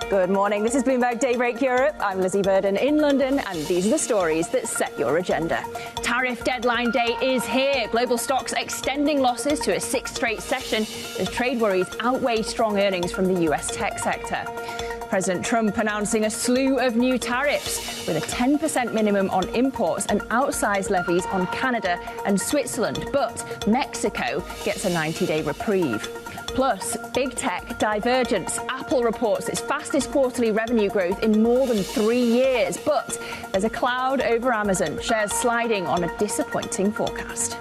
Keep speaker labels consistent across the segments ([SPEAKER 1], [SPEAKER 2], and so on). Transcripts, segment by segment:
[SPEAKER 1] Good morning. This is Bloomberg Daybreak Europe. I'm Lizzie Burden in London, and these are the stories that set your agenda. Tariff deadline day is here. Global stocks extending losses to a sixth straight session as trade worries outweigh strong earnings from the US tech sector. President Trump announcing a slew of new tariffs with a 10% minimum on imports and outsized levies on Canada and Switzerland. But Mexico gets a 90-day reprieve. Plus, big tech divergence. Apple reports its fastest quarterly revenue growth in more than 3 years. But there's a cloud over Amazon. Shares sliding on a disappointing forecast.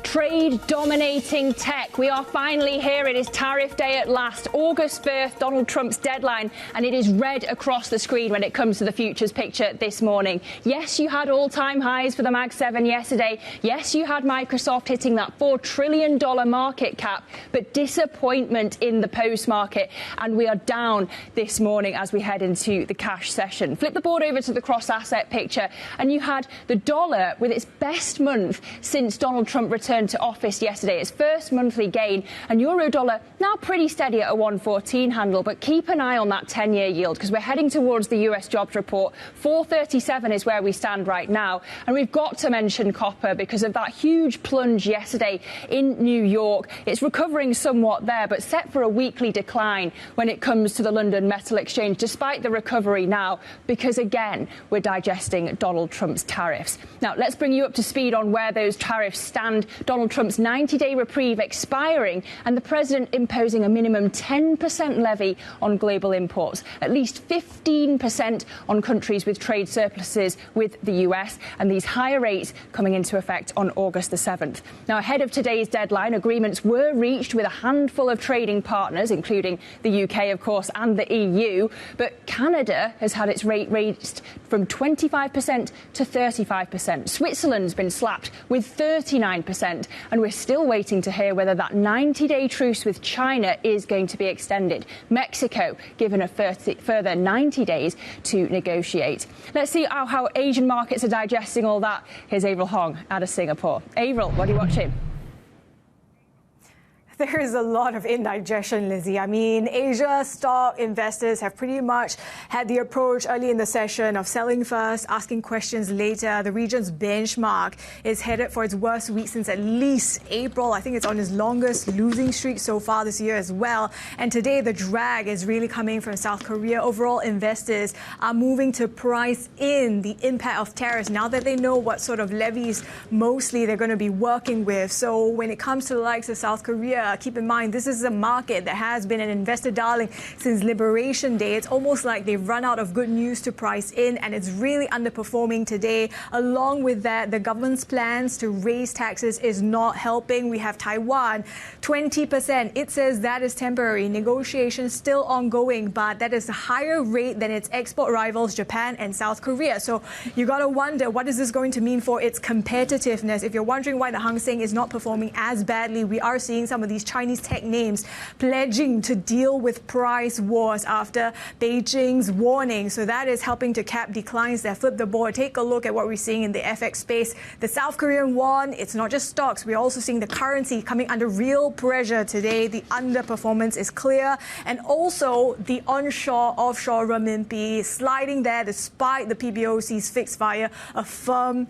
[SPEAKER 1] Trade dominating tech. We are finally here. It is tariff day at last. August 1st, Donald Trump's deadline, and it is red across the screen when it comes to the futures picture this morning. Yes, you had all-time highs for the Mag 7 yesterday. Yes, you had Microsoft hitting that $4 trillion market cap, but disappointment in the post-market, and we are down this morning as we head into the cash session. Flip the board over to the cross-asset picture, and you had the dollar with its best month since Donald Trump returned to office yesterday, its first monthly gain, and euro dollar now pretty steady at a 114 handle. But keep an eye on that 10-year yield because we're heading towards the US jobs report. 437 is where we stand right now, and we've got to mention copper because of that huge plunge yesterday in New York. It's recovering somewhat there, but set for a weekly decline when it comes to the London Metal Exchange, despite the recovery now, because again we're digesting Donald Trump's tariffs. Now let's bring you up to speed on where those tariffs stand. Donald Trump's 90-day reprieve expiring and the president imposing a minimum 10% levy on global imports, at least 15% on countries with trade surpluses with the US, and these higher rates coming into effect on August the 7th. Now, ahead of today's deadline, agreements were reached with a handful of trading partners, including the UK, of course, and the EU, but Canada has had its rate raised from 25% to 35%. Switzerland's been slapped with 39%. And we're still waiting to hear whether that 90-day truce with China is going to be extended. Mexico given a further 90 days to negotiate. Let's see how Asian markets are digesting all that. Here's Avril Hong out of Singapore. Avril, what are you watching?
[SPEAKER 2] There is a lot of indigestion, Lizzie. I mean, Asia stock investors have pretty much had the approach early in the session of selling first, asking questions later. The region's benchmark is headed for its worst week since at least April. I think it's on its longest losing streak so far this year as well. And today, the drag is really coming from South Korea. Overall, investors are moving to price in the impact of tariffs now that they know what sort of levies mostly they're going to be working with. So when it comes to the likes of South Korea, keep in mind, this is a market that has been an investor darling since Liberation Day. It's almost like they've run out of good news to price in, and it's really underperforming today. Along with that, the government's plans to raise taxes is not helping. We have Taiwan, 20%. It says that is temporary. Negotiations still ongoing, but that is a higher rate than its export rivals, Japan and South Korea. So you got to wonder, what is this going to mean for its competitiveness? If you're wondering why the Hang Seng is not performing as badly, we are seeing some of these Chinese tech names pledging to deal with price wars after Beijing's warning. So that is helping to cap declines there. Flip the board. Take a look at what we're seeing in the FX space. The South Korean won. It's not just stocks. We're also seeing the currency coming under real pressure today. The underperformance is clear. And also the onshore-offshore renminbi sliding there despite the PBOC's fixed via a firm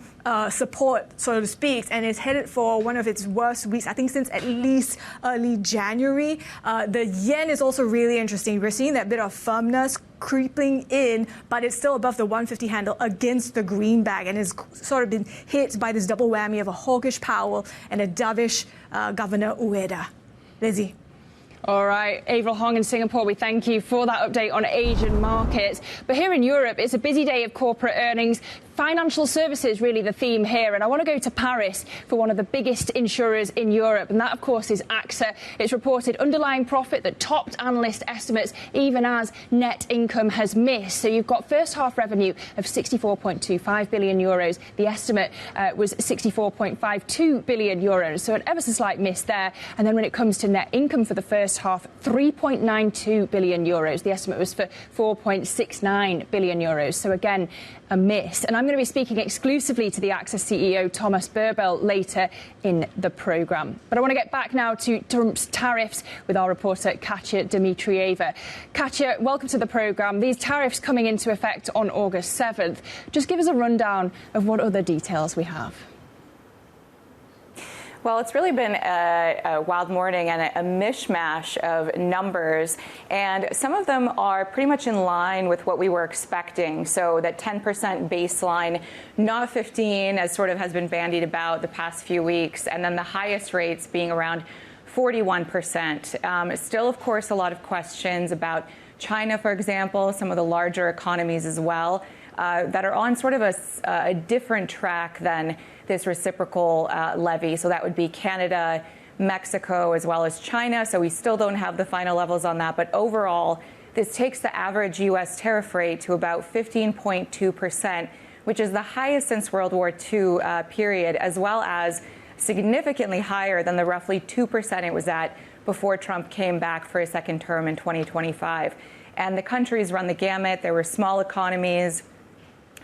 [SPEAKER 2] support, so to speak, and is headed for one of its worst weeks, I think, since at least early January. The yen is also really interesting. We're seeing that bit of firmness creeping in, but it's still above the 150 handle against the greenback and has sort of been hit by this double whammy of a hawkish Powell and a dovish Governor Ueda. Lizzie.
[SPEAKER 1] All right, Avril Hong in Singapore, we thank you for that update on Asian markets. But here in Europe, it's a busy day of corporate earnings. Financial services really the theme here, and I want to go to Paris for one of the biggest insurers in Europe, and that, of course, is AXA. It's reported underlying profit that topped analyst estimates, even as net income has missed. So you've got first half revenue of 64.25 billion euros. The estimate was 64.52 billion euros, so an ever so slight miss there. And then when it comes to net income for the first first half, 3.92 billion euros. The estimate was for 4.69 billion euros. So again, a miss. And I'm going to be speaking exclusively to the AXA CEO, Thomas Buberl, later in the programme. But I want to get back now to Trump's tariffs with our reporter, Katya Dmitrieva. Katya, welcome to the programme. These tariffs coming into effect on August 7th. Just give us a rundown of what other details we have.
[SPEAKER 3] Well, it's really been a wild morning and a mishmash of numbers, and some of them are pretty much in line with what we were expecting. So that 10% baseline, not 15, as sort of has been bandied about the past few weeks, and then the highest rates being around 41%. Still, of course, a lot of questions about China, for example, some of the larger economies as well, that are on sort of a different track than this reciprocal levy. So that would be Canada, Mexico, as well as China. So we still don't have the final levels on that. But overall, this takes the average U.S. tariff rate to about 15.2%, which is the highest since World War II period, as well as significantly higher than the roughly 2% it was at before Trump came back for a second term in 2025. And the countries run the gamut. There were small economies,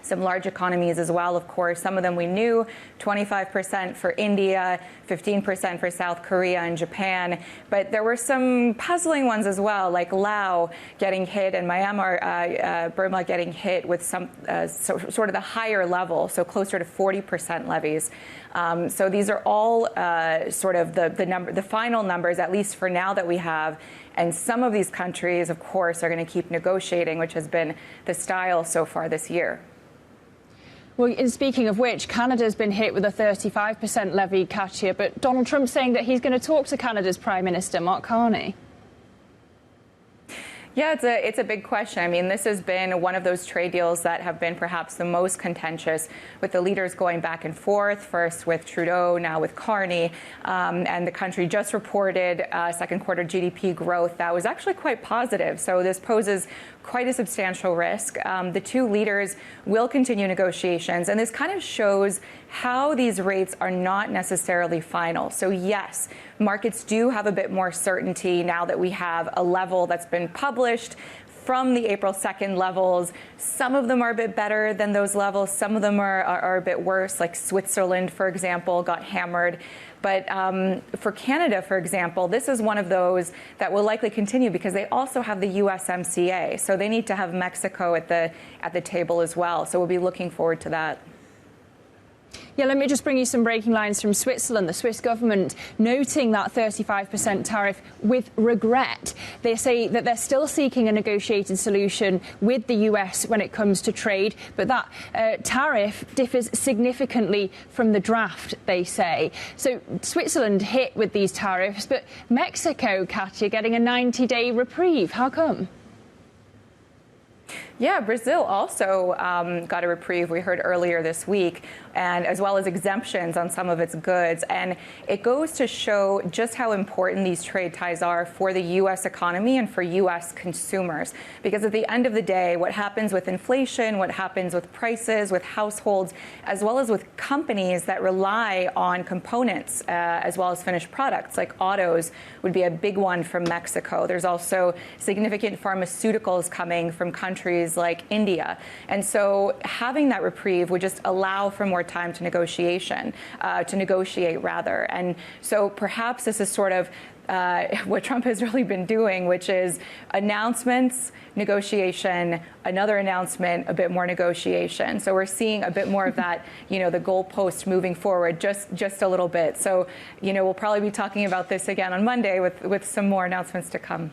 [SPEAKER 3] some large economies as well, of course. Some of them we knew, 25% for India, 15% for South Korea and Japan. But there were some puzzling ones as well, like Laos getting hit and Myanmar, Burma getting hit with some sort of the higher level, so closer to 40% levies. So these are all sort of the final numbers, at least for now, that we have. And some of these countries, of course, are going to keep negotiating, which has been the style so far this year.
[SPEAKER 1] Well, and speaking of which, Canada's been hit with a 35% levy, Katya, but Donald Trump's saying that he's going to talk to Canada's Prime Minister, Mark Carney.
[SPEAKER 3] Yeah, it's a big question. I mean, this has been one of those trade deals that have been perhaps the most contentious, with the leaders going back and forth, first with Trudeau, now with Carney. And the country just reported second quarter GDP growth that was actually quite positive. So this poses quite a substantial risk. The two leaders will continue negotiations, and this kind of shows how these rates are not necessarily final. So yes, markets do have a bit more certainty now that we have a level that's been published from the April 2nd levels. Some of them are a bit better than those levels. Some of them are a bit worse, like Switzerland, for example, got hammered. But for Canada, for example, this is one of those that will likely continue because they also have the USMCA. So they need to have Mexico at the table as well. So we'll be looking forward to that.
[SPEAKER 1] Yeah, let me just bring you some breaking lines from Switzerland. The Swiss government noting that 35% tariff with regret. They say that they're still seeking a negotiated solution with the US when it comes to trade, but that tariff differs significantly from the draft, they say. So Switzerland hit with these tariffs, but Mexico, Katya, getting a 90-day reprieve. How come?
[SPEAKER 3] Yeah, Brazil also got a reprieve, we heard earlier this week, and as well as exemptions on some of its goods. And it goes to show just how important these trade ties are for the U.S. economy and for U.S. consumers. Because at the end of the day, what happens with inflation, what happens with prices, with households, as well as with companies that rely on components as well as finished products, like autos would be a big one from Mexico. There's also significant pharmaceuticals coming from countries like India. And so having that reprieve would just allow for more time to negotiate. And so perhaps this is sort of what Trump has really been doing, which is announcements, negotiation, another announcement, a bit more negotiation. So we're seeing a bit more of that, the goalpost moving forward just a little bit. So, we'll probably be talking about this again on Monday with some more announcements to come.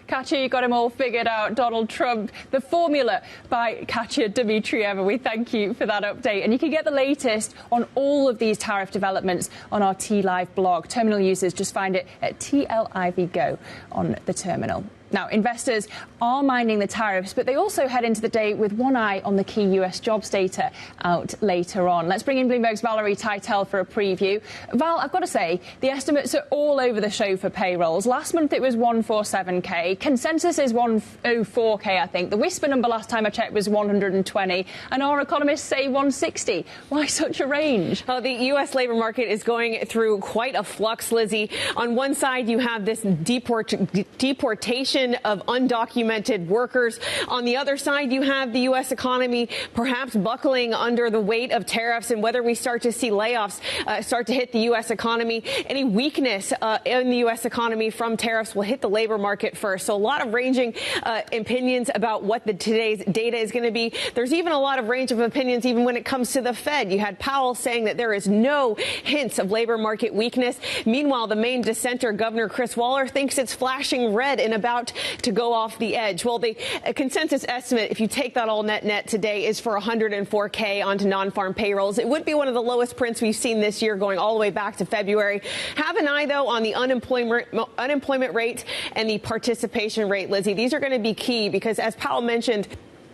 [SPEAKER 1] Katya, you got him all figured out. Donald Trump, the formula by Katya Dmitrieva. We thank you for that update. And you can get the latest on all of these tariff developments on our T Live blog. Terminal users just find it at TLIV Go on the terminal. Now, investors are minding the tariffs, but they also head into the day with one eye on the key US jobs data out later on. Let's bring in Bloomberg's Valerie Teitel for a preview. Val, I've got to say, the estimates are all over the show for payrolls. Last month it was 147K. Consensus is 104K, I think. The whisper number last time I checked was 120, and our economists say 160. Why such a range?
[SPEAKER 4] Well, the US labor market is going through quite a flux, Lizzie. On one side, you have this deportation of undocumented workers. On the other side, you have the U.S. economy perhaps buckling under the weight of tariffs, and whether we start to see layoffs start to hit the U.S. economy. Any weakness in the U.S. economy from tariffs will hit the labor market first. So a lot of ranging opinions about what today's data is going to be. There's even a lot of range of opinions even when it comes to the Fed. You had Powell saying that there is no hints of labor market weakness. Meanwhile, the main dissenter, Governor Chris Waller, thinks it's flashing red and about to go off the edge. Well, the consensus estimate, if you take that all net today, is for 104K onto non-farm payrolls. It would be one of the lowest prints we've seen this year, going all the way back to February. Have an eye, though, on the unemployment rate and the participation rate, Lizzie. These are going to be key because, as Powell mentioned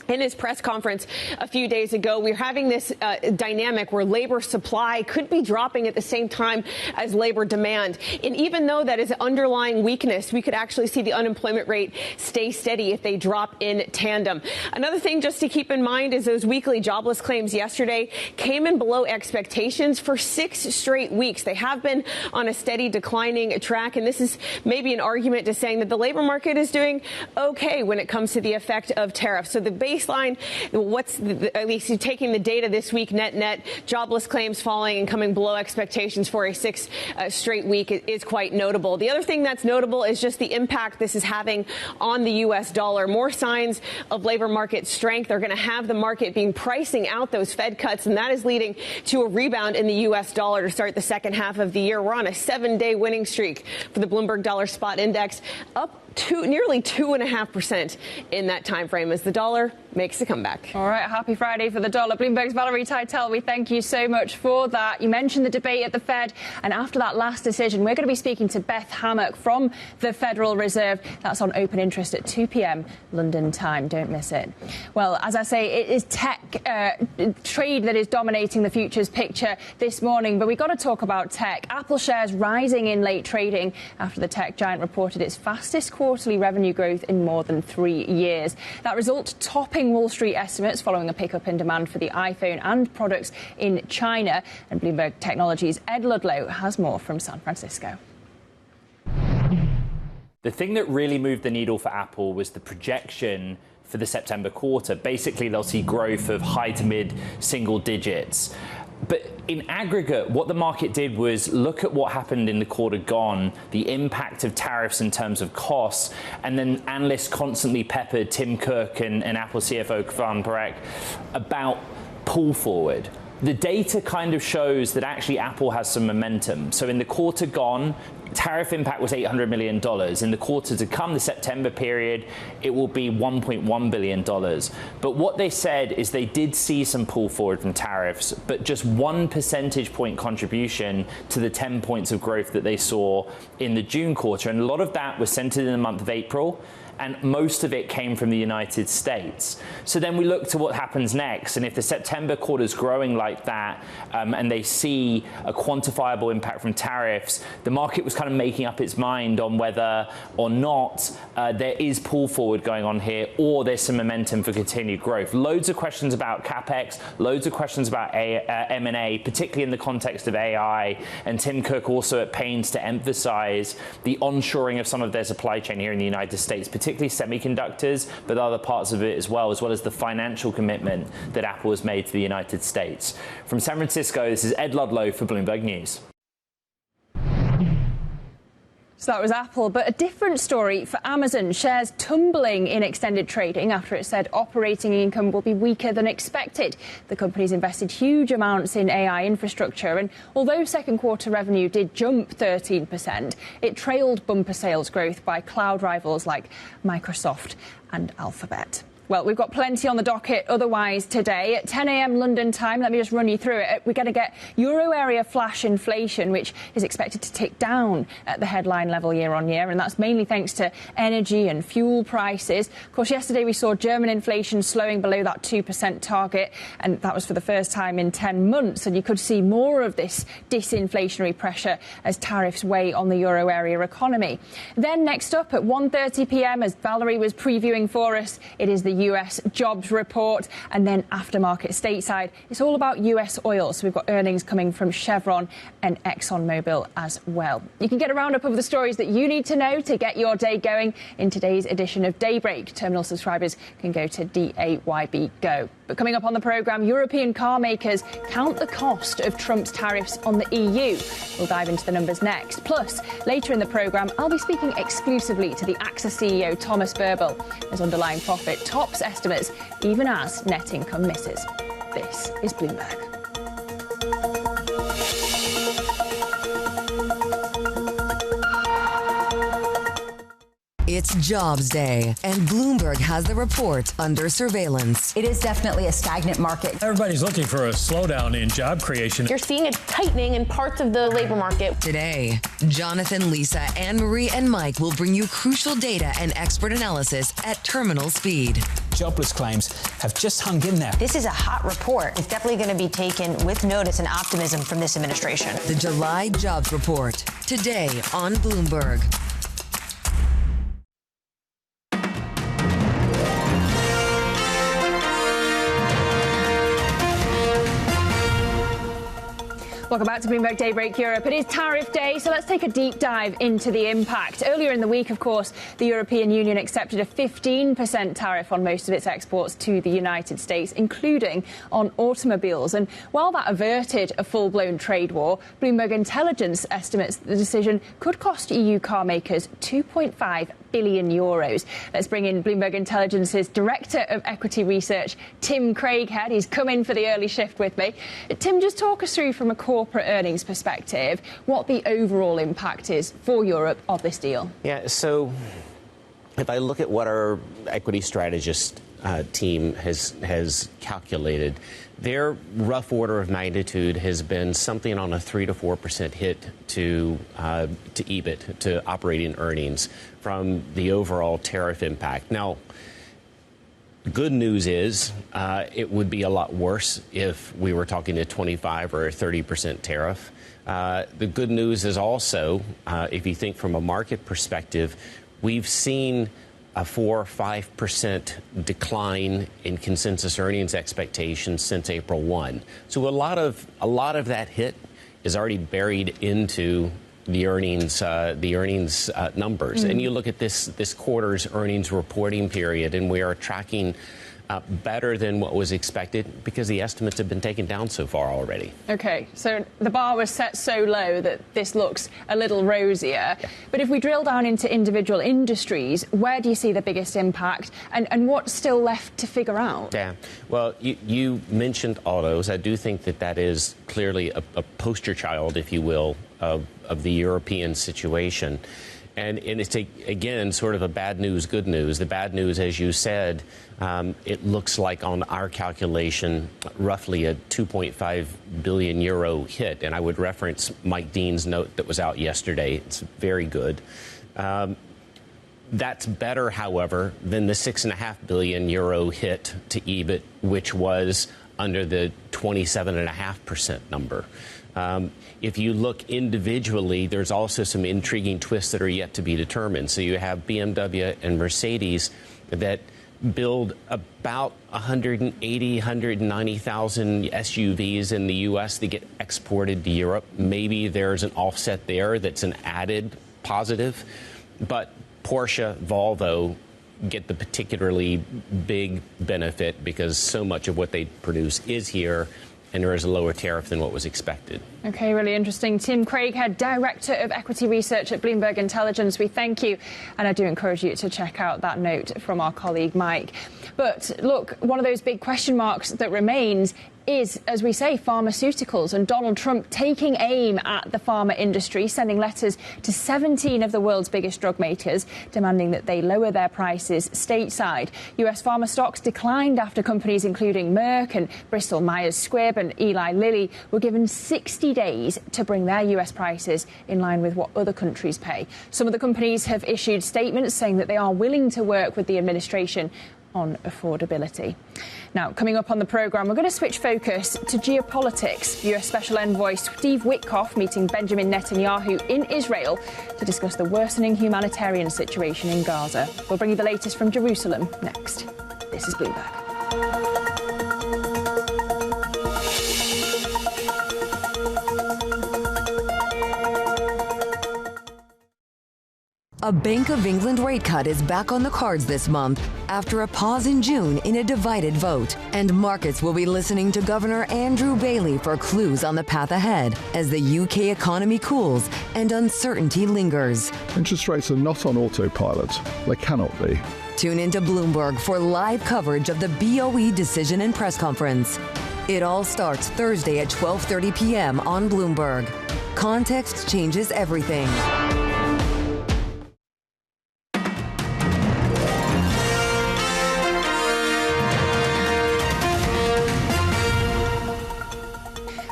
[SPEAKER 4] in his press conference a few days ago, we're having this dynamic where labor supply could be dropping at the same time as labor demand. And even though that is underlying weakness, we could actually see the unemployment rate stay steady if they drop in tandem. Another thing just to keep in mind is those weekly jobless claims yesterday came in below expectations for 6 straight weeks. They have been on a steady declining track, and this is maybe an argument to saying that the labor market is doing okay when it comes to the effect of tariffs. So the baseline, at least taking the data this week, net jobless claims falling and coming below expectations for a 6th straight week is quite notable. The other thing that's notable is just the impact this is having on the U.S. dollar. More signs of labor market strength are going to have the market being pricing out those Fed cuts, and that is leading to a rebound in the U.S. dollar to start the second half of the year. We're on a 7-day winning streak for the Bloomberg Dollar Spot Index, up nearly 2.5% in that time frame as the dollar makes a comeback.
[SPEAKER 1] All right, happy Friday for the dollar. Bloomberg's Valerie Teitel, we thank you so much for that. You mentioned the debate at the Fed, and after that last decision, we're going to be speaking to Beth Hammock from the Federal Reserve. That's on Open Interest at 2 p.m. London time. Don't miss it. Well, as I say, it is tech trade that is dominating the futures picture this morning, but we've got to talk about tech. Apple shares rising in late trading after the tech giant reported its fastest quarterly revenue growth in more than 3 years. That result topping Wall Street estimates following a pickup in demand for the iPhone and products in China. And Bloomberg Technology's Ed Ludlow has more from San Francisco.
[SPEAKER 5] The thing that really moved the needle for Apple was the projection for the September quarter. Basically, they'll see growth of high to mid single digits. But in aggregate, what the market did was look at what happened in the quarter gone, the impact of tariffs in terms of costs, and then analysts constantly peppered Tim Cook and Apple CFO Stefan about pull forward. The data kind of shows that actually Apple has some momentum. So in the quarter gone, tariff impact was $800 million. In the quarter to come, the September period, it will be $1.1 billion. But what they said is they did see some pull forward from tariffs, but just 1 percentage point contribution to the 10 points of growth that they saw in the June quarter. And a lot of that was centered in the month of April, and most of it came from the United States. So then we look to what happens next, and if the September quarter is growing like that, and they see a quantifiable impact from tariffs, the market was kind of making up its mind on whether or not there is pull forward going on here, or there's some momentum for continued growth. Loads of questions about CapEx, loads of questions about M&A, particularly in the context of AI, and Tim Cook also at pains to emphasize the onshoring of some of their supply chain here in the United States, particularly semiconductors, but other parts of it as well as the financial commitment that Apple has made to the United States. From San Francisco, this is Ed Ludlow for Bloomberg News.
[SPEAKER 1] So that was Apple, but a different story for Amazon. Shares tumbling in extended trading after it said operating income will be weaker than expected. The company's invested huge amounts in AI infrastructure, and although second quarter revenue did jump 13%, it trailed bumper sales growth by cloud rivals like Microsoft and Alphabet. Well, we've got plenty on the docket otherwise today. At 10 a.m. London time, let me just run you through it. We're going to get euro area flash inflation, which is expected to tick down at the headline level year on year, and that's mainly thanks to energy and fuel prices. Of course, yesterday we saw German inflation slowing below that 2% target, and that was for the first time in 10 months. And you could see more of this disinflationary pressure as tariffs weigh on the euro area economy. Then next up at 1:30 p.m, as Valerie was previewing for us, it is the US jobs report, and then aftermarket stateside, it's all about US oil. So we've got earnings coming from Chevron and ExxonMobil as well. You can get a roundup of the stories that you need to know to get your day going in today's edition of Daybreak. Terminal subscribers can go to DAYB Go. But coming up on the programme, European car makers count the cost of Trump's tariffs on the EU. We'll dive into the numbers next. Plus, later in the programme, I'll be speaking exclusively to the AXA CEO, Thomas Buberl, as underlying profit tops estimates, even as net income misses. This is Bloomberg.
[SPEAKER 6] It's Jobs Day, and Bloomberg has the report under surveillance.
[SPEAKER 7] It is definitely a stagnant market.
[SPEAKER 8] Everybody's looking for a slowdown in job creation.
[SPEAKER 9] You're seeing a tightening in parts of the labor market.
[SPEAKER 6] Today, Jonathan, Lisa, Anne-Marie, and Mike will bring you crucial data and expert analysis at terminal speed.
[SPEAKER 10] Jobless claims have just hung in there.
[SPEAKER 7] This is a hot report. It's definitely going to be taken with notice and optimism from this administration.
[SPEAKER 6] The July jobs report, today on Bloomberg.
[SPEAKER 1] Welcome back to Bloomberg Daybreak Europe. It is tariff day, so let's take a deep dive into the impact. Earlier in the week, of course, the European Union accepted a 15% tariff on most of its exports to the United States, including on automobiles. And while that averted a full-blown trade war, Bloomberg Intelligence estimates the decision could cost EU car makers €2.5 billion. Let's bring in Bloomberg Intelligence's Director of Equity Research, Tim Craighead. He's come in for the early shift with me. Tim, just talk us through from a corporate earnings perspective what the overall impact is for Europe of this deal.
[SPEAKER 11] Yeah, so if I look at what our equity strategist team has calculated, their rough order of magnitude has been something on a 3 to 4% hit to EBIT, to operating earnings, from the overall tariff impact. Now, the good news is it would be a lot worse if we were talking a 25 or a 30% tariff. The good news is also, if you think from a market perspective, we've seen a 4 or 5% decline in consensus earnings expectations since April 1. So a lot of that hit is already buried into the earnings numbers. And you look at this quarter's earnings reporting period, and we are tracking better than what was expected because the estimates have been taken down so far already. OK, so the bar was set so low that this looks a little rosier. Yeah. But if we drill down into individual industries, where do you see the biggest impact and what's still left to figure out? Yeah, well, you mentioned autos. I do think that is clearly a poster child, if you will, of the European situation. And it's, again, sort of a bad news, good news. The bad news, as you said, it looks like on our calculation, roughly a 2.5 billion euro hit. And I would reference Mike Dean's note that was out yesterday. It's very good. That's better, however, than the 6.5 billion euro hit to EBIT, which was under the 27.5% number. If you look individually, there's also some intriguing twists that are yet to be determined. So you have BMW and Mercedes that build about 180, 190,000 SUVs in the U.S. that get exported to Europe. Maybe there's an offset there that's an added positive. But Porsche, Volvo get the particularly big benefit because so much of what they produce is here, and there is a lower tariff than what was expected. OK, really interesting. Tim Craighead, Director of Equity Research at Bloomberg Intelligence. We thank you, and I do encourage you to check out that note from our colleague Mike. But look, one of those big question marks that remains
[SPEAKER 1] is, as we say, pharmaceuticals, and Donald Trump taking aim at the pharma industry, sending letters to 17 of the world's biggest drug makers, demanding that they lower their prices stateside. US pharma stocks declined after companies including Merck and Bristol Myers Squibb and Eli Lilly were given 60 days to bring their US prices in line with what other countries pay. Some of the companies have issued statements saying that they are willing to work with the administration on affordability. Now, coming up on the programme, we're going to switch focus to geopolitics. US Special Envoy Steve Witkoff meeting Benjamin Netanyahu in Israel to discuss the worsening humanitarian situation in Gaza. We'll bring you the latest from Jerusalem next. This is Bloomberg.
[SPEAKER 6] A Bank of England rate cut is back on the cards this month after a pause in June in a divided vote. And markets will be listening to Governor Andrew Bailey for clues on the path ahead as the UK economy cools and uncertainty lingers.
[SPEAKER 12] Interest rates are not on autopilot. They cannot be.
[SPEAKER 6] Tune into Bloomberg for live coverage of the BOE decision and press conference. It all starts Thursday at 12:30 p.m. on Bloomberg. Context changes everything.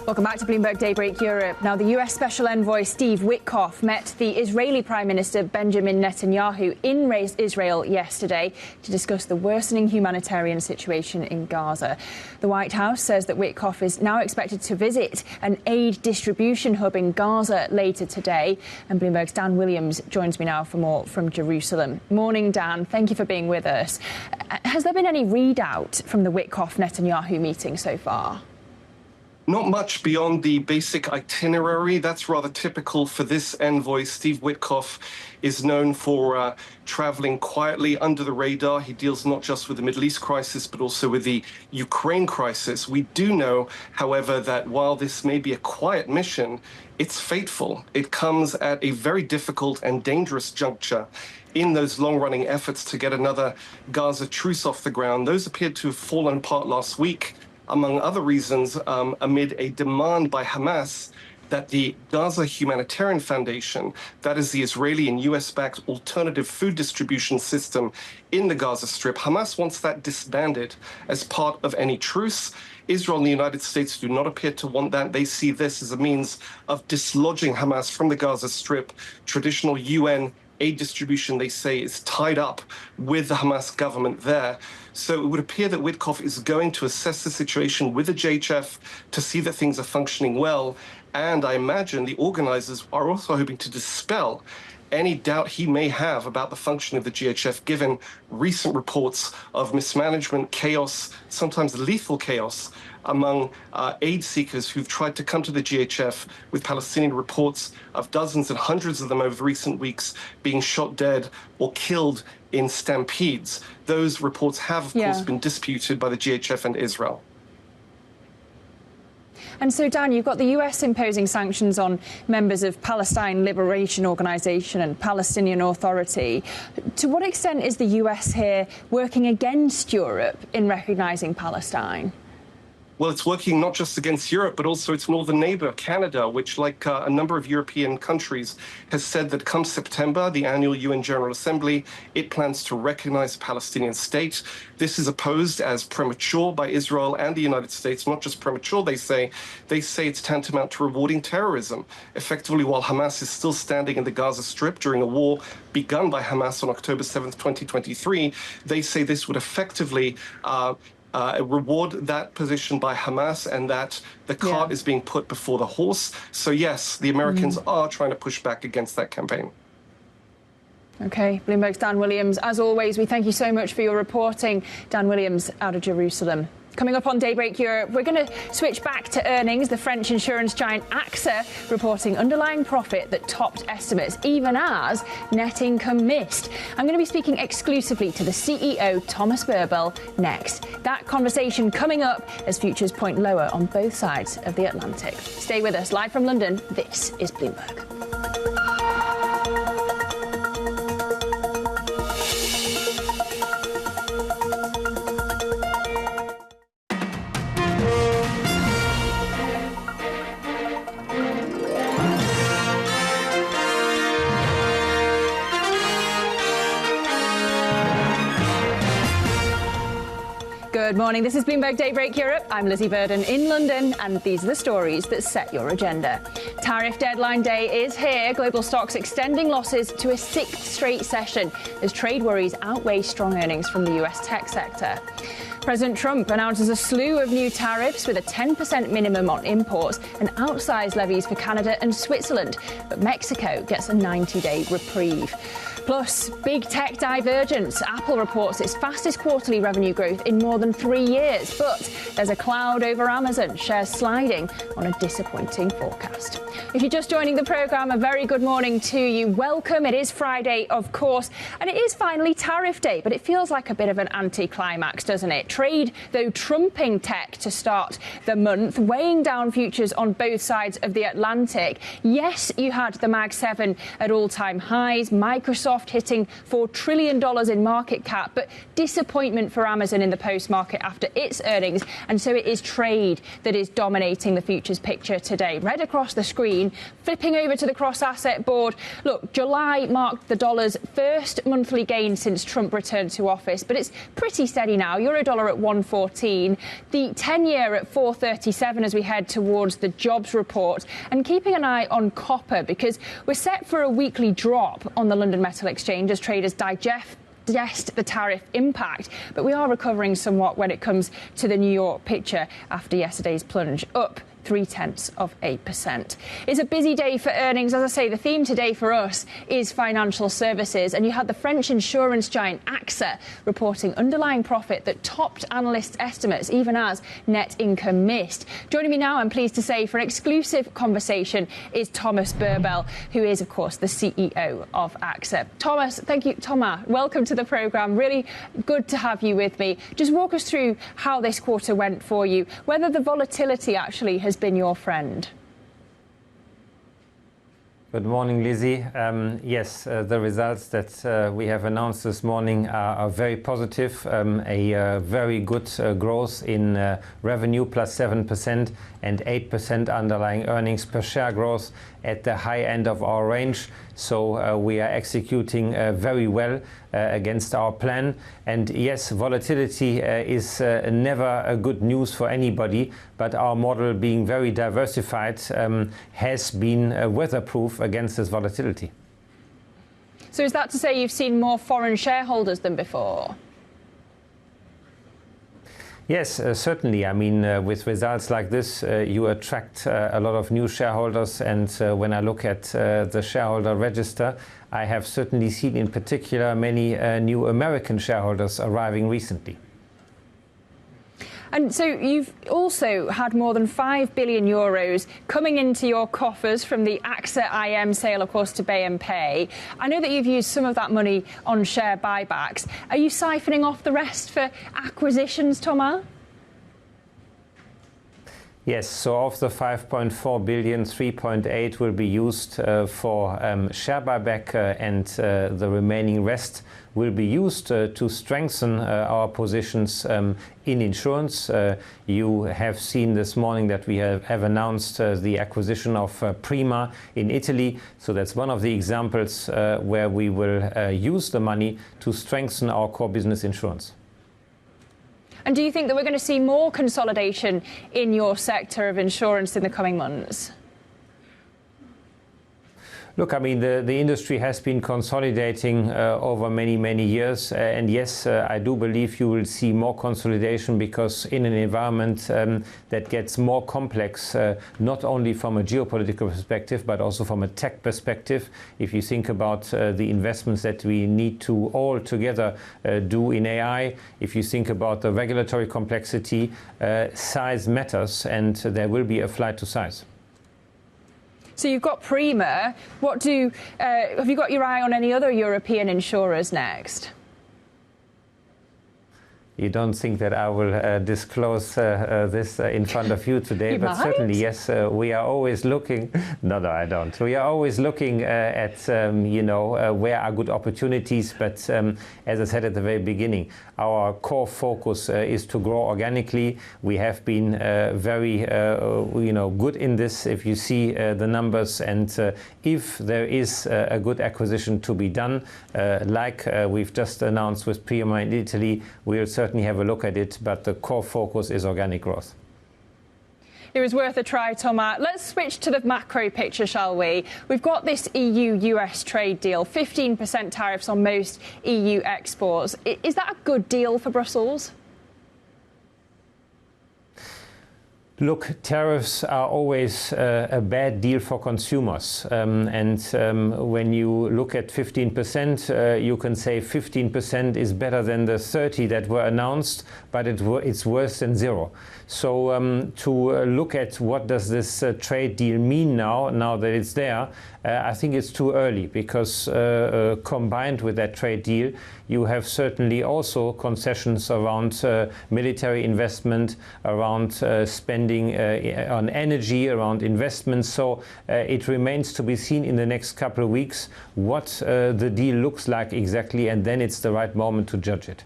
[SPEAKER 1] Welcome back to Bloomberg Daybreak Europe. Now, the US Special Envoy Steve Witkoff met the Israeli Prime Minister Benjamin Netanyahu in Israel yesterday to discuss the worsening humanitarian situation in Gaza. The White House says that Witkoff is now expected to visit an aid distribution hub in Gaza later today. And Bloomberg's Dan Williams joins me now for more from Jerusalem. Morning, Dan. Thank you for being with us. Has there been any readout from the Witkoff-Netanyahu meeting so far?
[SPEAKER 13] Not much beyond the basic itinerary. That's rather typical for this envoy. Steve Witkoff is known for traveling quietly under the radar. He deals not just with the Middle East crisis, but also with the Ukraine crisis. We do know, however, that while this may be a quiet mission, it's fateful. It comes at a very difficult and dangerous juncture in those long-running efforts to get another Gaza truce off the ground. Those appeared to have fallen apart last week, among other reasons, amid a demand by Hamas that the Gaza Humanitarian Foundation, that is the Israeli and US-backed alternative food distribution system in the Gaza Strip, Hamas wants that disbanded as part of any truce. Israel and the United States do not appear to want that. They see this as a means of dislodging Hamas from the Gaza Strip. Traditional UN aid distribution, they say, is tied up with the Hamas government there. So it would appear that Witkoff is going to assess the situation with the JHF to see that things are functioning well. And I imagine the organizers are also hoping to dispel any doubt he may have about the function of the GHF, given recent reports of mismanagement, chaos, sometimes lethal chaos, among aid seekers who've tried to come to the GHF, with Palestinian reports of dozens and hundreds of them over recent weeks being shot dead or killed in stampedes. Those reports have, of course, been disputed by the GHF and Israel.
[SPEAKER 1] And so, Dan, you've got the US imposing sanctions on members of Palestine Liberation Organization and Palestinian Authority. To what extent is the US here working against Europe in recognizing Palestine?
[SPEAKER 13] Well, it's working not just against Europe, but also its northern neighbor, Canada, which, like a number of European countries, has said that come September, the annual UN General Assembly, it plans to recognize a Palestinian state. This is opposed as premature by Israel and the United States. Not just premature, they say it's tantamount to rewarding terrorism. Effectively, while Hamas is still standing in the Gaza Strip during a war begun by Hamas on October 7th, 2023, they say this would effectively reward that position by Hamas, and that the cart is being put before the horse. So yes, the Americans are trying to push back against that campaign.
[SPEAKER 1] OK, Bloomberg's Dan Williams. As always, we thank you so much for your reporting. Dan Williams out of Jerusalem. Coming up on Daybreak Europe, we're going to switch back to earnings. The French insurance giant AXA reporting underlying profit that topped estimates, even as net income missed. I'm going to be speaking exclusively to the CEO, Thomas Buberl, next. That conversation coming up as futures point lower on both sides of the Atlantic. Stay with us. Live from London, this is Bloomberg. Good morning. This is Bloomberg Daybreak Europe. I'm Lizzie Burden in London, and these are the stories that set your agenda. Tariff deadline day is here. Global stocks extending losses to a sixth straight session as trade worries outweigh strong earnings from the US tech sector. President Trump announces a slew of new tariffs with a 10% minimum on imports and outsized levies for Canada and Switzerland. But Mexico gets a 90-day reprieve. Plus, big tech divergence. Apple reports its fastest quarterly revenue growth in more than 3 years. But there's a cloud over Amazon, shares sliding on a disappointing forecast. If you're just joining the programme, a very good morning to you. Welcome. It is Friday, of course, and it is finally tariff day, but it feels like a bit of an anticlimax, doesn't it? Trade, though, trumping tech to start the month, weighing down futures on both sides of the Atlantic. Yes, you had the Mag 7 at all-time highs, Microsoft hitting $4 trillion in market cap, but disappointment for Amazon in the post-market after its earnings, and so it is trade that is dominating the futures picture today. Red across the screen. Flipping over to the cross-asset board, look, July marked the dollar's first monthly gain since Trump returned to office, but it's pretty steady now. Euro-dollar at 114, the 10-year at 437 as we head towards the jobs report, and keeping an eye on copper because we're set for a weekly drop on the London Metal Exchange as traders digest the tariff impact, but we are recovering somewhat when it comes to the New York picture after yesterday's plunge, up 0.3%. It's a busy day for earnings. As I say, the theme today for us is financial services, and you had the French insurance giant AXA reporting underlying profit that topped analysts' estimates, even as net income missed. Joining me now, I'm pleased to say, for an exclusive conversation is Thomas Buberl, who is, of course, the CEO of AXA. Thomas, thank you. Thomas, welcome to the programme. Really good to have you with me. Just walk us through how this quarter went for you, whether the volatility actually has been your friend.
[SPEAKER 14] Good morning, Lizzie. Yes, the results that we have announced this morning are very positive. A very good growth in revenue, plus 7%, and 8% underlying earnings per share growth at the high end of our range. So we are executing very well against our plan. And yes, volatility is never a good news for anybody, but our model, being very diversified, has been weatherproof against this volatility.
[SPEAKER 1] So is that to say you've seen more foreign shareholders than before?
[SPEAKER 14] Yes, certainly. I mean, with results like this, you attract a lot of new shareholders. And when I look at the shareholder register, I have certainly seen in particular many new American shareholders arriving recently.
[SPEAKER 1] And so you've also had more than €5 billion coming into your coffers from the AXA IM sale, of course, to BNP. I know that you've used some of that money on share buybacks. Are you siphoning off the rest for acquisitions, Thomas?
[SPEAKER 14] Yes, so of the 5.4 billion, 3.8 will be used for share buyback, and the remaining rest will be used to strengthen our positions in insurance. You have seen this morning that we have announced the acquisition of Prima in Italy. So that's one of the examples where we will use the money to strengthen our core business insurance.
[SPEAKER 1] And do you think that we're going to see more consolidation in your sector of insurance in the coming months?
[SPEAKER 14] Look, I mean, the industry has been consolidating over many, many years. And yes, I do believe you will see more consolidation because in an environment that gets more complex, not only from a geopolitical perspective, but also from a tech perspective. If you think about the investments that we need to all together do in AI, if you think about the regulatory complexity, size matters, and there will be a flight to size.
[SPEAKER 1] So you've got Prima. Have you got your eye on any other European insurers next?
[SPEAKER 14] You don't think that I will disclose this in front of you today, but certainly, yes, we are always looking. No, I don't. We are always looking at, where are good opportunities. But as I said at the very beginning, our core focus is to grow organically. We have been very, good in this. If you see the numbers, and if there is a good acquisition to be done, like we've just announced with Prima in Italy, we'll certainly certainly have a look at it, but the core focus is organic growth.
[SPEAKER 1] It was worth a try, Thomas. Let's switch to the macro picture, shall we? We've got this EU-US trade deal, 15% tariffs on most EU exports. Is that a good deal for Brussels?
[SPEAKER 14] Look, tariffs are always a bad deal for consumers. When you look at 15%, you can say 15% is better than the 30 that were announced, but it's worse than zero. So to look at what does this trade deal mean now that it's there, I think it's too early, because combined with that trade deal, you have certainly also concessions around military investment, around spending on energy, around investments. So it remains to be seen in the next couple of weeks what the deal looks like exactly, and then it's the right moment to judge it.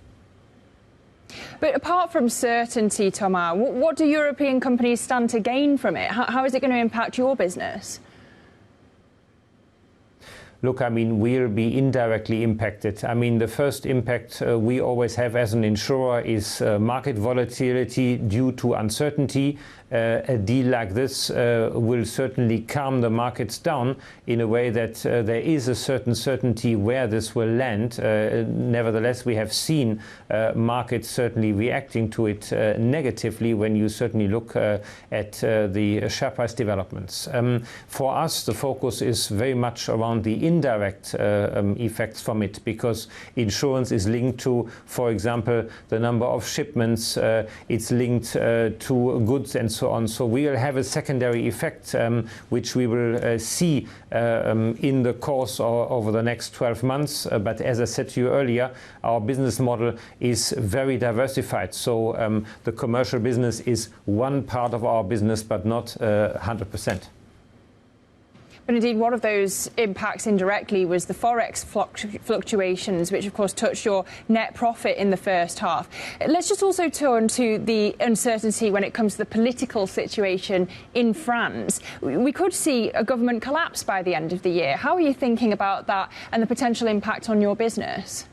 [SPEAKER 1] But apart from certainty, Thomas, what do European companies stand to gain from it? How is it going to impact your business?
[SPEAKER 14] Look, I mean, we'll be indirectly impacted. I mean, the first impact we always have as an insurer is market volatility due to uncertainty. A deal like this will certainly calm the markets down in a way that there is a certain certainty where this will land. Nevertheless, we have seen markets certainly reacting to it negatively when you certainly look at the share price developments. For us, the focus is very much around the indirect effects from it, because insurance is linked to, for example, the number of shipments, it's linked to goods and so on. So we will have a secondary effect which we will see in the course over the next 12 months. But as I said to you earlier, our business model is very diversified. So the commercial business is one part of our business, but not 100%.
[SPEAKER 1] But indeed, one of those impacts indirectly was the forex fluctuations, which of course touched your net profit in the first half. Let's just also turn to the uncertainty when it comes to the political situation in France. We could see a government collapse by the end of the year. How are you thinking about that and the potential impact on your business?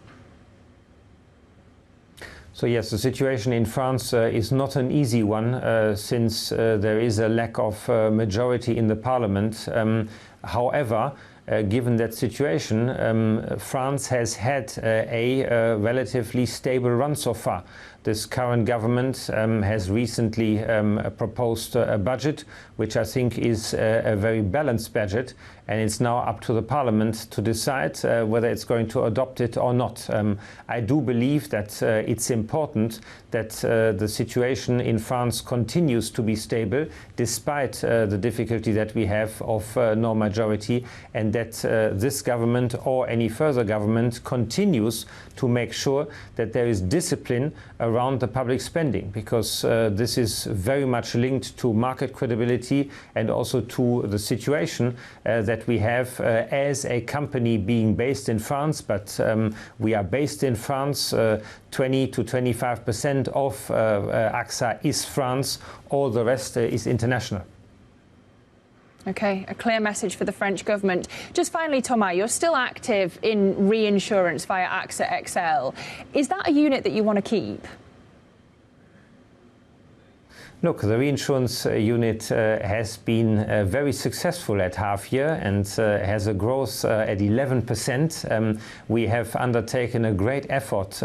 [SPEAKER 14] So yes, the situation in France is not an easy one since there is a lack of majority in the parliament. However, given that situation, France has had a relatively stable run so far. This current government has recently proposed a budget, which I think is a very balanced budget, and it's now up to the parliament to decide whether it's going to adopt it or not. I do believe that it's important that the situation in France continues to be stable, despite the difficulty that we have of no majority, and that this government or any further government continues to make sure that there is discipline around the public spending, because this is very much linked to market credibility and also to the situation that we have as a company being based in France. But we are based in France. 20 to 25% of AXA is France. All the rest is international.
[SPEAKER 1] OK, a clear message for the French government. Just finally, Thomas, you're still active in reinsurance via AXA XL. Is that a unit that you want to keep?
[SPEAKER 14] Look, the reinsurance unit has been very successful at half year and has a growth at 11%. We have undertaken a great effort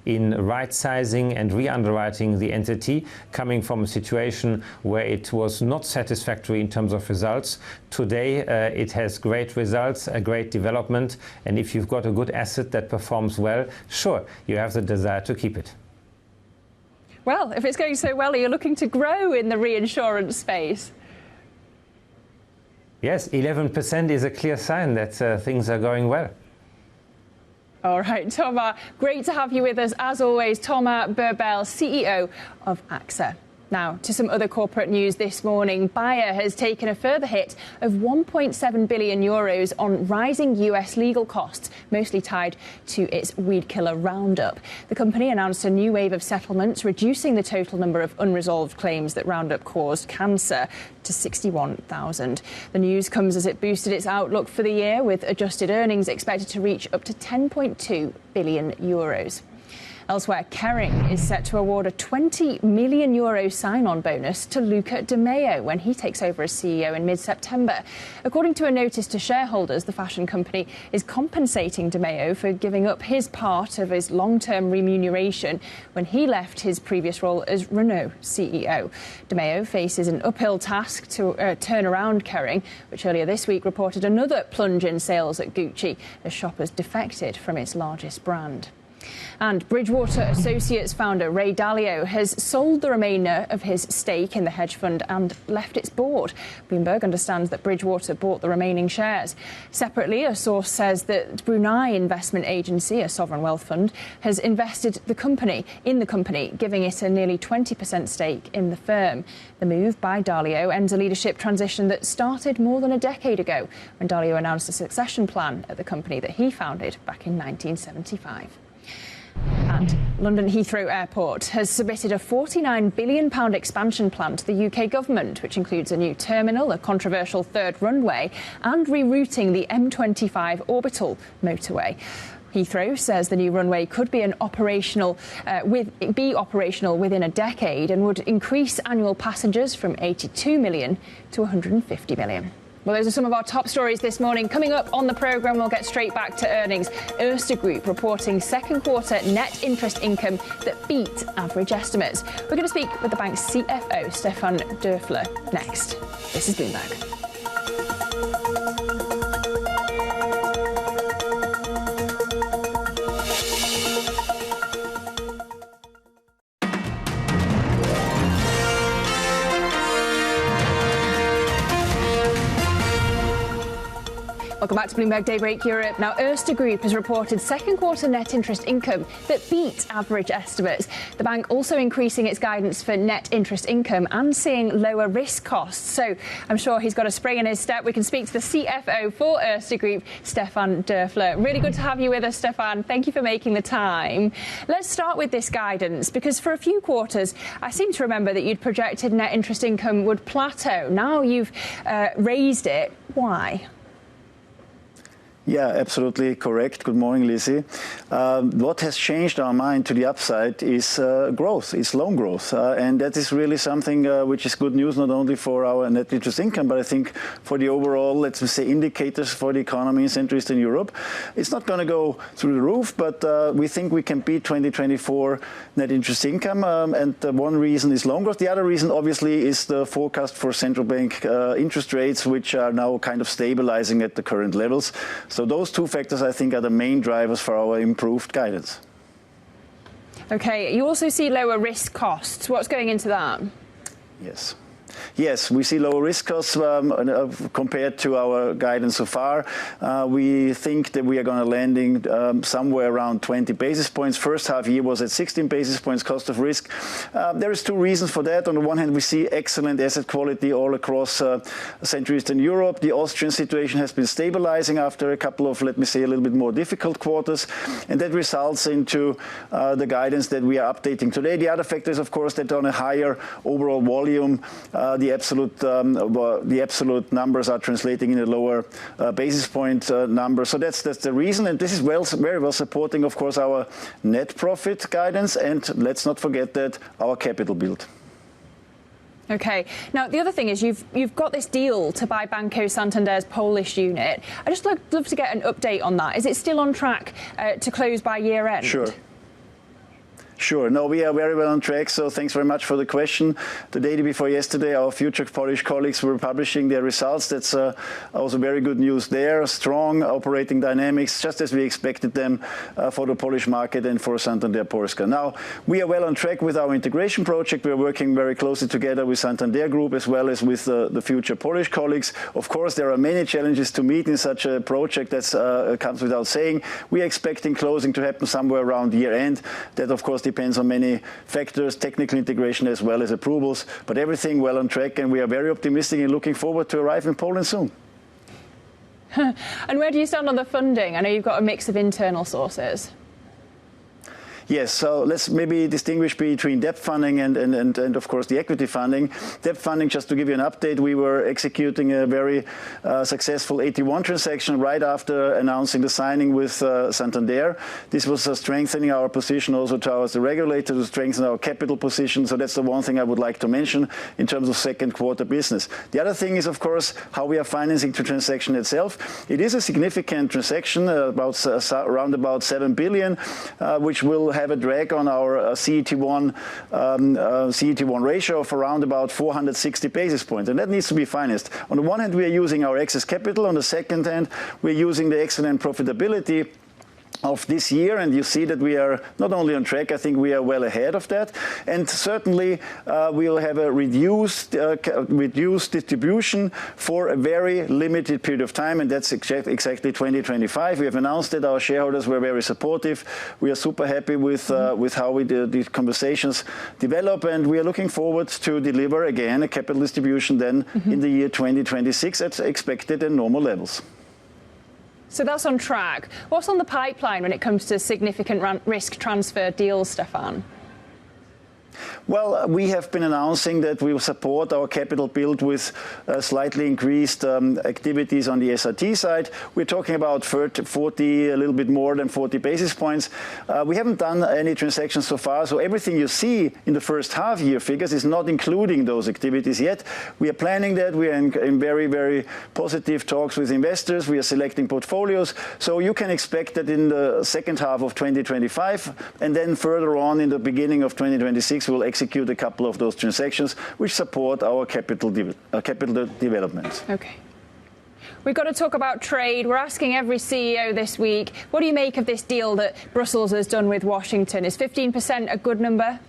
[SPEAKER 14] in right-sizing and re-underwriting the entity, coming from a situation where it was not satisfactory in terms of results. Today, it has great results, a great development, and if you've got a good asset that performs well, sure, you have the desire to keep it.
[SPEAKER 1] Well, if it's going so well, are you looking to grow in the reinsurance space?
[SPEAKER 14] Yes, 11% is a clear sign that things are going well.
[SPEAKER 1] All right, Thomas, great to have you with us. As always, Thomas Buberl, CEO of AXA. Now, to some other corporate news this morning. Bayer has taken a further hit of €1.7 billion on rising US legal costs, mostly tied to its weed killer Roundup. The company announced a new wave of settlements, reducing the total number of unresolved claims that Roundup caused cancer to 61,000. The news comes as it boosted its outlook for the year, with adjusted earnings expected to reach up to €10.2 billion. Elsewhere, Kering is set to award a €20 million sign-on bonus to Luca Di Maio when he takes over as CEO in mid-September. According to a notice to shareholders, the fashion company is compensating Di Maio for giving up his part of his long-term remuneration when he left his previous role as Renault CEO. Di Maio faces an uphill task to turn around Kering, which earlier this week reported another plunge in sales at Gucci as shoppers defected from its largest brand. And Bridgewater Associates founder Ray Dalio has sold the remainder of his stake in the hedge fund and left its board. Bloomberg understands that Bridgewater bought the remaining shares. Separately, a source says that Brunei Investment Agency, a sovereign wealth fund, has invested in the company, giving it a nearly 20% stake in the firm. The move by Dalio ends a leadership transition that started more than a decade ago when Dalio announced a succession plan at the company that he founded back in 1975. And London Heathrow Airport has submitted a £49 billion expansion plan to the UK government, which includes a new terminal, a controversial third runway, and rerouting the M25 orbital motorway. Heathrow says the new runway could be operational within a decade and would increase annual passengers from 82 million to 150 million. Well, those are some of our top stories this morning. Coming up on the programme, we'll get straight back to earnings. Erste Group reporting second quarter net interest income that beat average estimates. We're going to speak with the bank's CFO, Stefan Dörfler, next. This is Bloomberg. Welcome back to Bloomberg Daybreak Europe. Now, Erste Group has reported second quarter net interest income that beat average estimates. The bank also increasing its guidance for net interest income and seeing lower risk costs. So I'm sure he's got a spring in his step. We can speak to the CFO for Erste Group, Stefan Dörfler. Really good to have you with us, Stefan. Thank you for making the time. Let's start with this guidance, because for a few quarters, I seem to remember that you'd projected net interest income would plateau. Now you've raised it. Why?
[SPEAKER 15] Yeah, absolutely correct. Good morning, Lizzie. What has changed our mind to the upside is growth, is loan growth. And that is really something which is good news, not only for our net interest income, but I think for the overall, let's say, indicators for the economy in Central Eastern Europe. It's not going to go through the roof, but we think we can beat 2024 net interest income. And one reason is loan growth. The other reason, obviously, is the forecast for central bank interest rates, which are now kind of stabilizing at the current levels. So those two factors, I think, are the main drivers for our improved guidance.
[SPEAKER 1] OK, you also see lower risk costs. What's going into that?
[SPEAKER 15] Yes, we see lower risk costs compared to our guidance so far. We think that we are going to landing somewhere around 20 basis points. First half year was at 16 basis points cost of risk. There is two reasons for that. On the one hand, we see excellent asset quality all across Central Eastern Europe. The Austrian situation has been stabilizing after a couple of, let me say, a little bit more difficult quarters. And that results into the guidance that we are updating today. The other factor is, of course, that on a higher overall volume, the absolute numbers are translating in a lower basis point number. So that's the reason. And this is very well supporting, of course, our net profit guidance. And let's not forget that our capital build.
[SPEAKER 1] OK. Now, the other thing is you've got this deal to buy Banco Santander's Polish unit. I'd just love to get an update on that. Is it still on track to close by year end?
[SPEAKER 15] Sure. No, we are very well on track. So thanks very much for the question. The day before yesterday, our future Polish colleagues were publishing their results. That's also very good news there. Strong operating dynamics, just as we expected them for the Polish market and for Santander Polska. Now, we are well on track with our integration project. We are working very closely together with Santander Group as well as with the future Polish colleagues. Of course, there are many challenges to meet in such a project. That comes without saying. We are expecting closing to happen somewhere around year end. That, of course, depends on many factors, technical integration as well as approvals, but everything well on track, and we are very optimistic and looking forward to arrive in Poland soon.
[SPEAKER 1] And where do you stand on the funding? I know you've got a mix of internal sources.
[SPEAKER 15] Yes, so let's maybe distinguish between debt funding and of course the equity funding. Debt funding, just to give you an update, we were executing a very successful AT1 transaction right after announcing the signing with Santander. This was strengthening our position also towards the regulator, to strengthen our capital position. So that's the one thing I would like to mention in terms of second quarter business. The other thing is, of course, how we are financing the transaction itself. It is a significant transaction, around about 7 billion, which will have a drag on our CET1 ratio of around about 460 basis points, and that needs to be financed. On the one hand, we are using our excess capital. On the second hand, we're using the excellent profitability of this year, and you see that we are not only on track, I think we are well ahead of that, and certainly we'll have a reduced distribution for a very limited period of time, and that's exactly 2025. We have announced that our shareholders were very supportive. We are super happy with how these conversations develop, and we are looking forward to deliver again a capital distribution then in the year 2026 at expected and normal levels.
[SPEAKER 1] So that's on track. What's on the pipeline when it comes to significant risk transfer deals, Stefan?
[SPEAKER 15] Well, we have been announcing that we will support our capital build with slightly increased activities on the SRT side. We're talking about 40, a little bit more than 40 basis points. We haven't done any transactions so far, so everything you see in the first half year figures is not including those activities yet. We are planning that. We are in very, very positive talks with investors. We are selecting portfolios. So you can expect that in the second half of 2025 and then further on in the beginning of 2026, we'll execute a couple of those transactions which support our capital development.
[SPEAKER 1] Okay. We've got to talk about trade. We're asking every CEO this week, what do you make of this deal that Brussels has done with Washington? Is 15% a good number?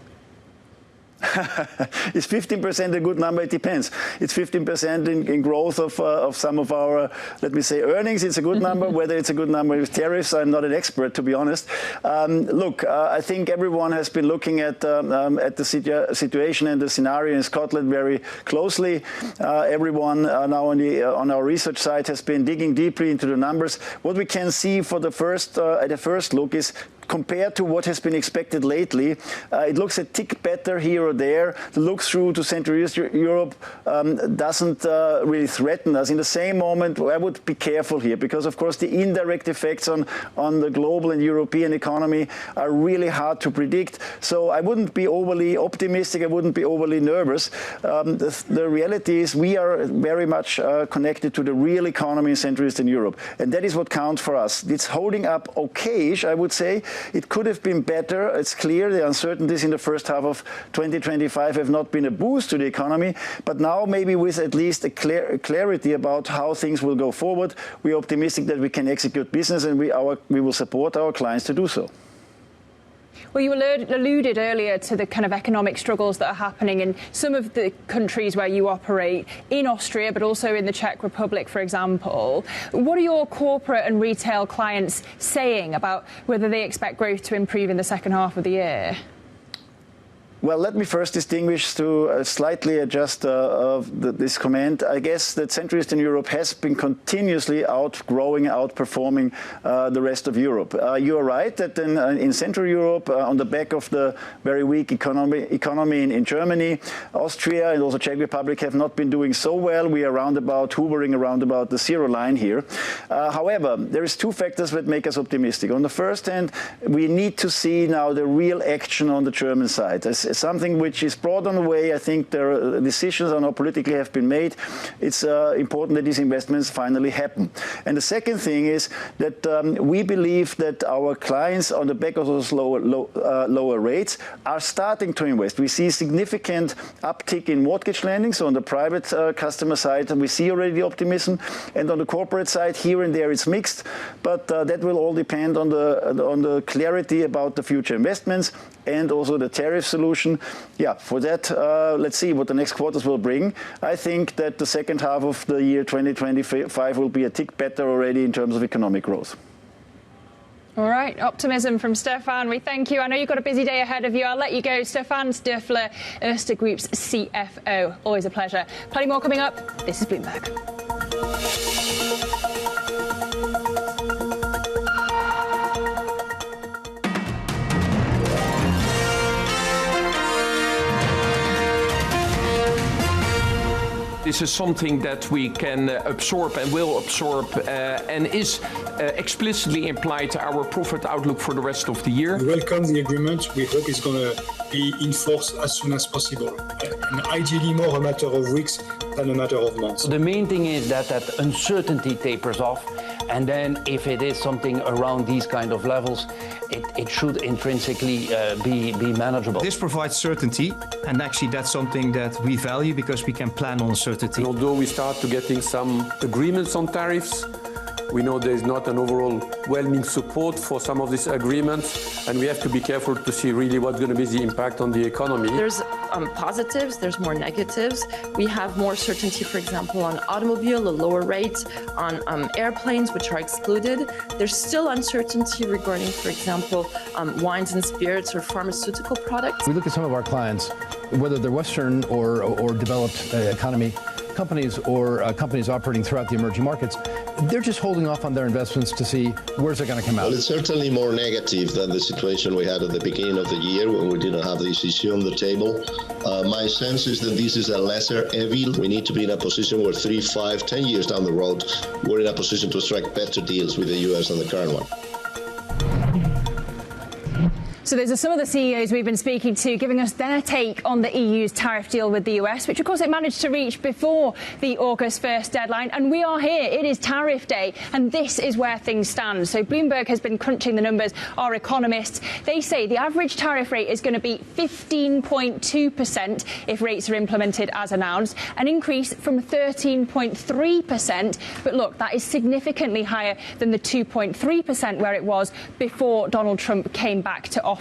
[SPEAKER 15] Is 15% a good number? It depends. It's 15% in growth of some of our, let me say, earnings. It's a good number. Whether it's a good number with tariffs, I'm not an expert, to be honest. Look, I think everyone has been looking at the situation and the scenario in Scotland very closely. Everyone now on our research side has been digging deeply into the numbers. What we can see for the first at the first look is, compared to what has been expected lately, it looks a tick better here or there. The look through to Central Eastern Europe doesn't really threaten us. In the same moment, I would be careful here because, of course, the indirect effects on the global and European economy are really hard to predict. So I wouldn't be overly optimistic. I wouldn't be overly nervous. The reality is we are very much connected to the real economy in Central Eastern Europe, and that is what counts for us. It's holding up okay-ish, I would say. It could have been better. It's clear the uncertainties in the first half of 2025 have not been a boost to the economy, but now maybe with at least a clarity about how things will go forward, we are optimistic that we can execute business, and we will support our clients to do so.
[SPEAKER 1] Well, you alluded earlier to the kind of economic struggles that are happening in some of the countries where you operate, in Austria, but also in the Czech Republic, for example. What are your corporate and retail clients saying about whether they expect growth to improve in the second half of the year?
[SPEAKER 15] Well, let me first distinguish to slightly adjust this comment. I guess that Central Eastern Europe has been continuously outperforming the rest of Europe. You are right that in Central Europe, on the back of the very weak economy in Germany, Austria and also Czech Republic have not been doing so well. We are hovering around about the zero line here. However, there is two factors that make us optimistic. On the first hand, we need to see now the real action on the German side. Something which is brought on the way. I think the decisions on how politically have been made. It's important that these investments finally happen. And the second thing is that we believe that our clients, on the back of those lower rates, are starting to invest. We see significant uptick in mortgage lending. So on the private customer side, we see already the optimism, and on the corporate side, here and there, it's mixed. But that will all depend on the clarity about the future investments and also the tariff solution. Yeah, for that, let's see what the next quarters will bring. I think that the second half of the year 2025 will be a tick better already in terms of economic growth.
[SPEAKER 1] All right, optimism from Stefan. We thank you. I know you've got a busy day ahead of you. I'll let you go. Stefan Dörfler, Erste Group's CFO. Always a pleasure. Plenty more coming up. This is Bloomberg.
[SPEAKER 16] This is something that we can absorb and will absorb and is explicitly implied to our profit outlook for the rest of the year.
[SPEAKER 17] We welcome the agreement. We hope it's going to be enforced as soon as possible. And ideally more a matter of weeks than a matter of months.
[SPEAKER 18] The main thing is that uncertainty tapers off. And then if it is something around these kind of levels, it should intrinsically be manageable.
[SPEAKER 19] This provides certainty, and actually that's something that we value because we can plan on certainty.
[SPEAKER 20] And although we start to getting some agreements on tariffs, we know there is not an overwhelming support for some of these agreements, and we have to be careful to see really what's going to be the impact on the economy.
[SPEAKER 21] There's positives, there's more negatives. We have more certainty, for example, on automobile, a lower rate, on airplanes, which are excluded. There's still uncertainty regarding, for example, wines and spirits or pharmaceutical products.
[SPEAKER 22] We look at some of our clients, whether they're Western or developed economy companies or companies operating throughout the emerging markets, they're just holding off on their investments to see where's it going to come out.
[SPEAKER 23] Well, it's certainly more negative than the situation we had at the beginning of the year when we didn't have this issue on the table. My sense is that this is a lesser evil. We need to be in a position where 3, 5, 10 years down the road, we're in a position to strike better deals with the US than the current one.
[SPEAKER 1] So those are some of the CEOs we've been speaking to, giving us their take on the EU's tariff deal with the US, which of course it managed to reach before the August 1st deadline. And we are here. It is tariff day, and this is where things stand. So Bloomberg has been crunching the numbers. Our economists, they say the average tariff rate is going to be 15.2% if rates are implemented as announced, an increase from 13.3%. But look, that is significantly higher than the 2.3% where it was before Donald Trump came back to office.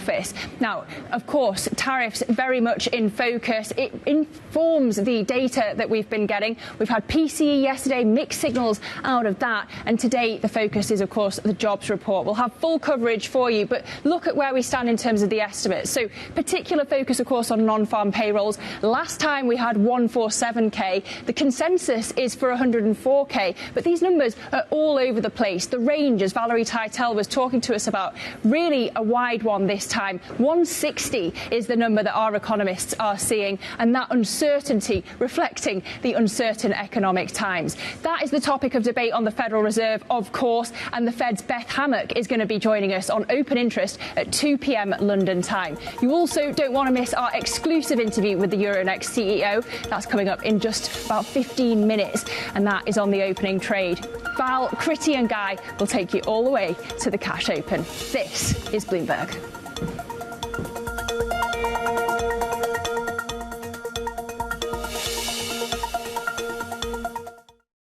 [SPEAKER 1] Now, of course, tariffs very much in focus. It informs the data that we've been getting. We've had PCE yesterday, mixed signals out of that. And today, the focus is, of course, the jobs report. We'll have full coverage for you. But look at where we stand in terms of the estimates. So particular focus, of course, on non-farm payrolls. Last time we had 147K. The consensus is for 104K. But these numbers are all over the place. The range, as Valerie Teitel was talking to us about, really a wide one this time. 160 is the number that our economists are seeing, and that uncertainty reflecting the uncertain economic times. That is the topic of debate on the Federal Reserve, of course, and the Fed's Beth Hammock is going to be joining us on Open Interest at 2 p.m. London time. You also don't want to miss our exclusive interview with the Euronext CEO. That's coming up in just about 15 minutes, and that is on the opening trade. Val, Critty and Guy will take you all the way to the cash open. This is Bloomberg.